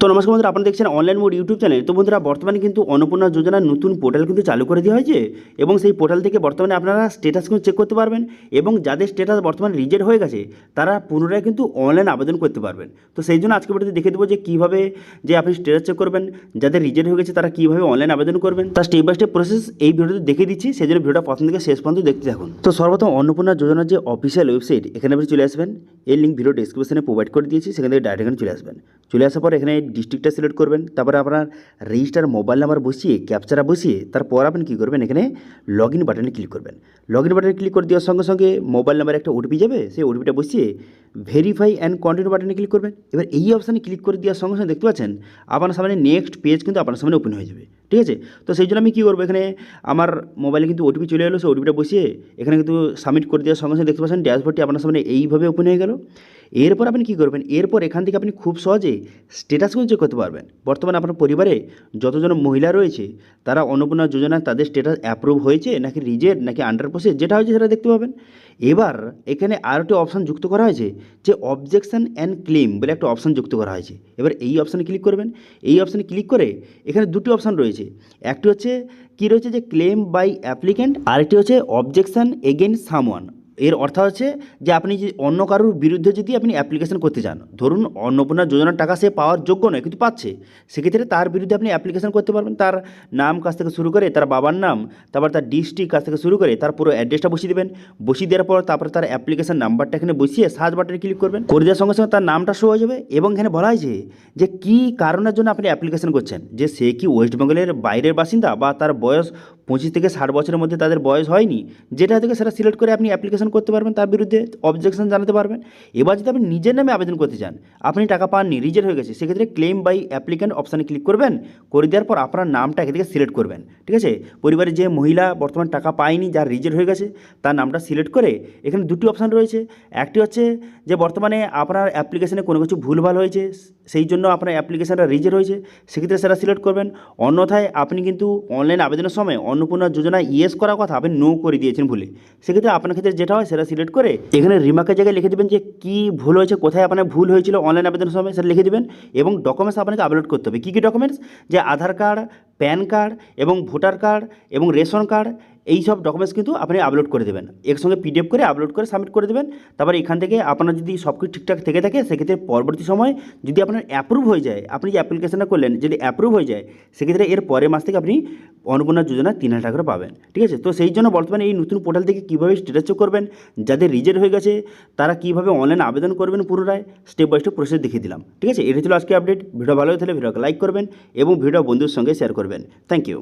তো নমস্কার বন্ধুরা, আপনারা দেখছেন অনলাইন মোড ইউটিউব চ্যানেল। তো বন্ধুরা, বর্তমানে কিন্তু অন্নপূর্ণা যোজনার নতুন পোর্টাল কিন্তু চালু করে দেওয়া হয়েছে এবং সেই পোর্টাল থেকে বর্তমানে আপনারা স্ট্যাটাস কিন্তু চেক করতে পারবেন এবং যাদের স্ট্যাটাস বর্তমানে রিজেক্ট হয়ে গেছে তারা পুনরায় কিন্তু অনলাইন আবেদন করতে পারবেন। তো সেই জন্য আজকে ভিডিওতে দেখে দেবো যে কীভাবে যে আপনি স্ট্যাটাস চেক করবেন, যাদের রিজেক্ট হয়ে গেছে তারা কীভাবে অনলাইন আবেদন করবেন, তার স্টেপ বাই স্টেপ প্রসেস এই ভিডিওতে দেখে দিচ্ছি। সেই জন্য ভিডিওটা প্রথম থেকে শেষ পর্যন্ত দেখতে থাকুন। তো সর্বপ্রথম অন্নপূর্ণা যোজনার যে অফিসিয়াল ওয়েবসাইট, এখানে আপনি চলে আসবেন। এর লিঙ্ক ভিডিও ডেসক্রিপশনে প্রোভাইড করে দিয়েছি, সেখান থেকে ডাইরেক্ট এখানে চলে আসবেন। চলে আসার পর এখানে ডিস্ট্রিক্টটা সিলেক্ট করবেন, তারপরে আপনার রেজিস্টার মোবাইল নাম্বার বসিয়ে ক্যাপচারা বসিয়ে তারপর আপনি কী করবেন, এখানে লগ ইন বাটনে ক্লিক করবেন। লগ ইন বাটনে ক্লিক করে দেওয়ার সঙ্গে সঙ্গে মোবাইল নাম্বারে একটা ওটিপি যাবে, সেই ওটিপিটা বসিয়ে ভেরিফাই অ্যান্ড কন্টিনিউ বাটনে ক্লিক করবেন। এবার এই অপশানে ক্লিক করে দেওয়ার সঙ্গে সঙ্গে দেখতে পাচ্ছেন আপনার সামনে নেক্সট পেজ কিন্তু আপনার সামনে ওপেন হয়ে যাবে। ঠিক আছে, তো সেই জন্য আমি কী করবো, এখানে আমার মোবাইলে কিন্তু ওটিপি চলে এলো, সেই ওটিপিটা বসিয়ে এখানে কিন্তু সাবমিট করে দেওয়ার সঙ্গে সঙ্গে দেখতে পাচ্ছেন ড্যাশবোর্ডটি আপনার সামনে এইভাবে ওপেন হয়ে গেল। এরপর আপনি কী করবেন, এরপর এখান থেকে আপনি খুব সহজে স্ট্যাটাসগুলো চেক করতে পারবেন। বর্তমানে আপনার পরিবারে যতজন মহিলা রয়েছে তারা অন্নপূর্ণা যোজনায় তাদের স্ট্যাটাস অ্যাপ্রুভ হয়েছে নাকি রিজেক্ট নাকি আন্ডার প্রসেস, যেটা হয়েছে সেটা দেখতে পাবেন। এবার এখানে আর একটি অপশান যুক্ত করা হয়েছে যে অবজেকশন অ্যান্ড ক্লেম বলে একটা অপশান যুক্ত করা হয়েছে। এবার এই অপশানে ক্লিক করবেন। এই অপশানে ক্লিক করে এখানে দুটি অপশান রয়েছে, একটি হচ্ছে কী রয়েছে যে ক্লেম বাই অ্যাপ্লিক্যান্ট, আরেকটি হচ্ছে অবজেকশন এগেইনস্ট সামওয়ান। এর অর্থ হচ্ছে যে আপনি যে অন্য কারোর বিরুদ্ধে যদি আপনি অ্যাপ্লিকেশন করতে চান, ধরুন অন্নপূর্ণা যোজনার টাকা সে পাওয়ার যোগ্য নয় কিন্তু পাচ্ছে, সেক্ষেত্রে তার বিরুদ্ধে আপনি অ্যাপ্লিকেশন করতে পারবেন। তার নাম কাছ থেকে শুরু করে তার বাবার নাম, তারপর তার ডিস্ট্রিক্ট কাছ থেকে শুরু করে তার পুরো অ্যাড্রেসটা বসিয়ে দেবেন। বসিয়ে দেওয়ার পর তারপরে তার অ্যাপ্লিকেশন নাম্বারটা এখানে বসিয়ে সার্চ বাটনে ক্লিক করবেন। করে দেওয়ার সঙ্গে সঙ্গে তার নামটা শো হয়ে যাবে এবং এখানে বলা হয়েছে যে কী কারণের জন্য আপনি অ্যাপ্লিকেশন করছেন, যে সে কি ওয়েস্ট বেঙ্গলের বাইরের বাসিন্দা বা তার বয়স 25 থেকে 60 বছরের মধ্যে তাদের বয়স হয়নি, যেটা থেকে সেটা সিলেক্ট করে আপনি অ্যাপ্লিকেশন করতে পারবেন, তার বিরুদ্ধে অবজেকশন জানাতে পারবেন। এবার যদি আপনি নিজের নামে আবেদন করতে চান, আপনি টাকা পাননি, রিজেক্ট হয়ে গেছে, সেক্ষেত্রে ক্লেম বাই অ্যাপ্লিক্যান্ট অপশানে ক্লিক করবেন। করে দেওয়ার পর আপনার নামটা এখান থেকে সিলেক্ট করবেন। ঠিক আছে, পরিবারের যে মহিলা বর্তমান টাকা পায়নি, যার রিজেক্ট হয়ে গেছে, তার নামটা সিলেক্ট করে এখানে দুটি অপশান রয়েছে। একটি হচ্ছে যে বর্তমানে আপনার অ্যাপ্লিকেশনে কোনো কিছু ভুলভাল হয়েছে, সেই জন্য আপনার অ্যাপ্লিকেশনটা রিজেক্ট হয়েছে, সেক্ষেত্রে সেটা সিলেক্ট করবেন। অন্যথায় আপনি কিন্তু অনলাইন আবেদনের সময় অন্নপূর্ণা যোজনা ইয়েস করার কথা আপনি নো করে দিয়েছেন ভুলে, সেক্ষেত্রে আপনার ক্ষেত্রে যেটা হয় সেটা সিলেক্ট করে এখানে রিমার্কের জায়গায় লিখে দেবেন যে কী ভুল হয়েছে, কোথায় আপনার ভুল হয়েছিল অনলাইন আবেদনের সময়, সেটা লিখে দেবেন। এবং ডকুমেন্টস আপনাকে আপলোড করতে হবে। কী কী ডকুমেন্টস, যে আধার কার্ড, প্যান কার্ড এবং ভোটার কার্ড এবং রেশন কার্ড, এই সব ডকুমেন্টস কিন্তু আপনি আপলোড করে দেবেন। একসঙ্গে পিডিএফ করে আপলোড করে সাবমিট করে দেবেন। তারপর এখান থেকে আপনার যদি সব কিছু ঠিকঠাক থেকে থাকে, সেক্ষেত্রে পরবর্তী সময় যদি আপনার অ্যাপ্রুভ হয়ে যায়, আপনি যে অ্যাপ্লিকেশনটা করলেন যদি অ্যাপ্রুভ হয়ে যায়, সেক্ষেত্রে এর পরের মাস থেকে আপনি অন্নপূর্ণা যোজনা 3000 টাকা করে পাবেন। ঠিক আছে, তো সেই জন্য বর্তমানে এই নতুন পোর্টাল থেকে কীভাবে স্ট্যাটাস চেক করবেন, যাদের রিজেক্ট হয়ে গেছে তারা কীভাবে অনলাইন আবেদন করবেন পুনরায় স্টেপ বাই স্টেপ প্রসেস দেখিয়ে দিলাম। ঠিক আছে, এটা ছিল আজকে আপডেট। ভিডিও ভালো হয়ে থাকলে ভিডিওকে লাইক করবেন এবং ভিডিও বন্ধুর সঙ্গে শেয়ার করবেন। Thank you.